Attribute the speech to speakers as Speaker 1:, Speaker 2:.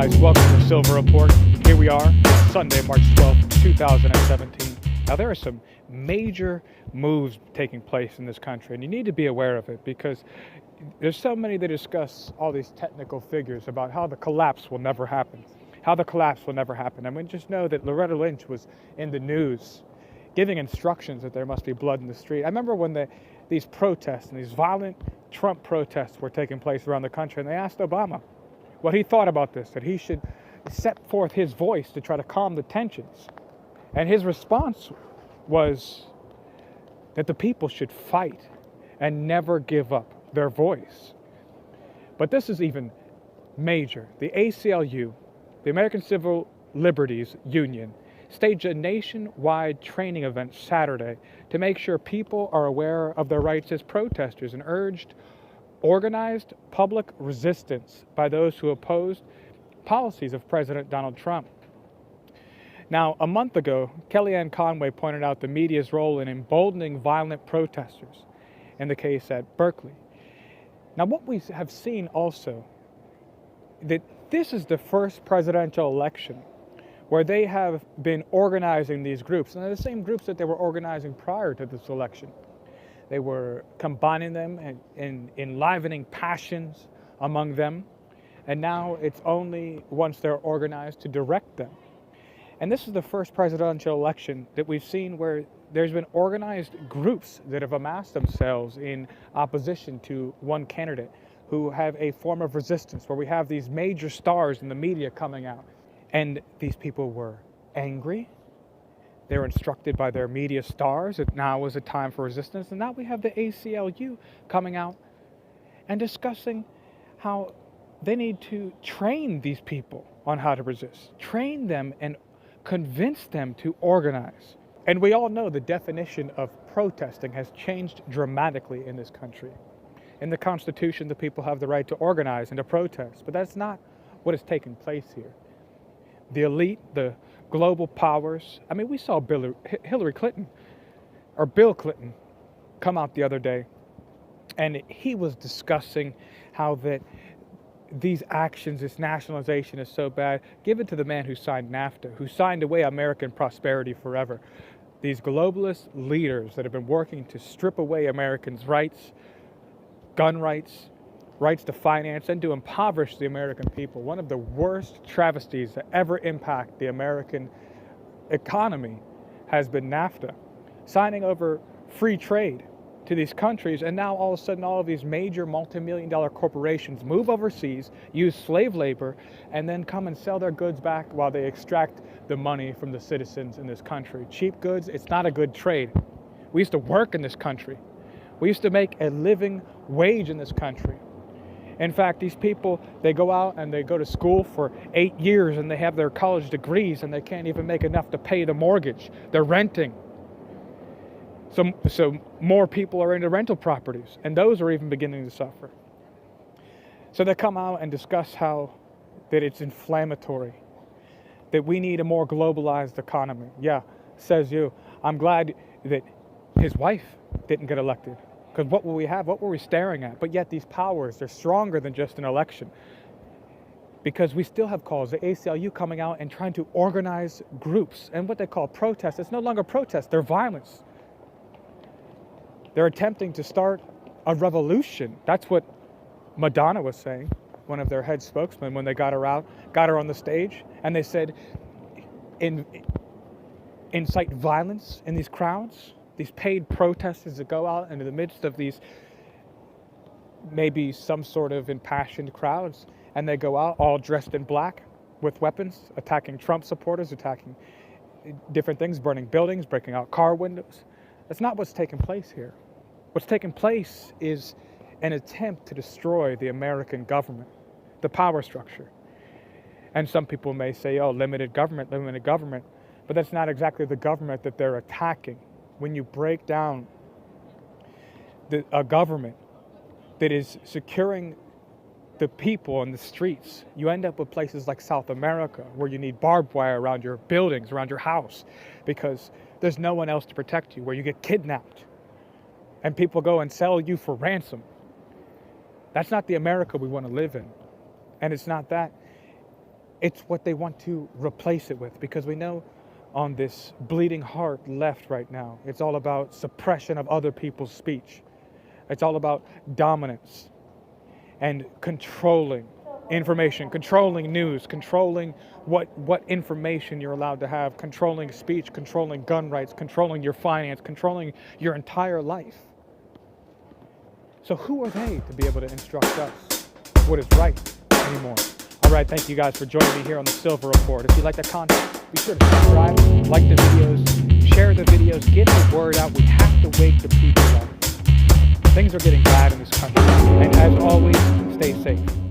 Speaker 1: guys, welcome to Silver Report. Here we are, Sunday, March 12th, 2017. Now there are some major moves taking place in this country, and you need to be aware of it because there's so many that discuss all these technical figures about how the collapse will never happen. And we just know that Loretta Lynch was in the news giving instructions that there must be blood in the street. I remember when these protests and these violent Trump protests were taking place around the country, and they asked Obama what he thought about this, that he should set forth his voice to try to calm the tensions. And his response was that the people should fight and never give up their voice. But this is even major. The ACLU, the American Civil Liberties Union, staged a nationwide training event Saturday to make sure people are aware of their rights as protesters and urged organized public resistance by those who opposed policies of President Donald Trump. Now, a month ago, Kellyanne Conway pointed out the media's role in emboldening violent protesters in the case at Berkeley. Now, what we have seen also, that this is the first presidential election where they have been organizing these groups, and they're the same groups that they were organizing prior to this election. They were combining them and enlivening passions among them, and now it's only once they're organized to direct them. And this is the first presidential election that we've seen where there's been organized groups that have amassed themselves in opposition to one candidate who have a form of resistance, where we have these major stars in the media coming out. And these people were angry. They were instructed by their media stars that now was a time for resistance. And now we have the ACLU coming out and discussing how they need to train these people on how to resist. Train them and convince them to organize. And we all know the definition of protesting has changed dramatically in this country. In the Constitution, the people have the right to organize and to protest, but that's not what is taking place here. The elite, the global powers. I mean, we saw Bill Clinton come out the other day, and he was discussing how that these actions, this nationalization is so bad. Give it to the man who signed NAFTA, who signed away American prosperity forever. These globalist leaders that have been working to strip away Americans' rights, gun rights, rights to finance, and to impoverish the American people. One of the worst travesties to ever impact the American economy has been NAFTA. Signing over free trade to these countries, and now all of a sudden all of these major multi-million-dollar corporations move overseas, use slave labor, and then come and sell their goods back while they extract the money from the citizens in this country. Cheap goods, it's not a good trade. We used to work in this country. We used to make a living wage in this country. In fact, these people, they go out and they go to school for 8 years and they have their college degrees and they can't even make enough to pay the mortgage. They're renting. So more people are into rental properties, and those are even beginning to suffer. So they come out and discuss how that it's inflammatory, that we need a more globalized economy. Yeah, says you. I'm glad that his wife didn't get elected. Because what will we have? What were we staring at? But yet these powers, they're stronger than just an election. Because we still have calls, the ACLU coming out and trying to organize groups. And what they call protests, it's no longer protests, they're violence. They're attempting to start a revolution. That's what Madonna was saying, one of their head spokesmen, when they got her on the stage. And they said, incite violence in these crowds. These paid protesters that go out into the midst of these maybe some sort of impassioned crowds, and they go out all dressed in black with weapons, attacking Trump supporters, attacking different things, burning buildings, breaking out car windows. That's not what's taking place here. What's taking place is an attempt to destroy the American government, the power structure. And some people may say, oh, limited government, but that's not exactly the government that they're attacking. When you break down a government that is securing the people on the streets, you end up with places like South America where you need barbed wire around your buildings, around your house, because there's no one else to protect you, where you get kidnapped and people go and sell you for ransom. That's not the America we want to live in. And it's not that. It's what they want to replace it with, because we know on this bleeding heart left right now, it's all about suppression of other people's speech. It's all about dominance and controlling information, controlling news, controlling what information you're allowed to have, controlling speech, controlling gun rights, controlling your finance, controlling your entire life. So who are they to be able to instruct us what is right anymore? All right, thank you guys for joining me here on the Silver Report. If you like the content, be sure to subscribe, like the videos, share the videos, get the word out. We have to wake the people up. Things are getting bad in this country. And as always, stay safe.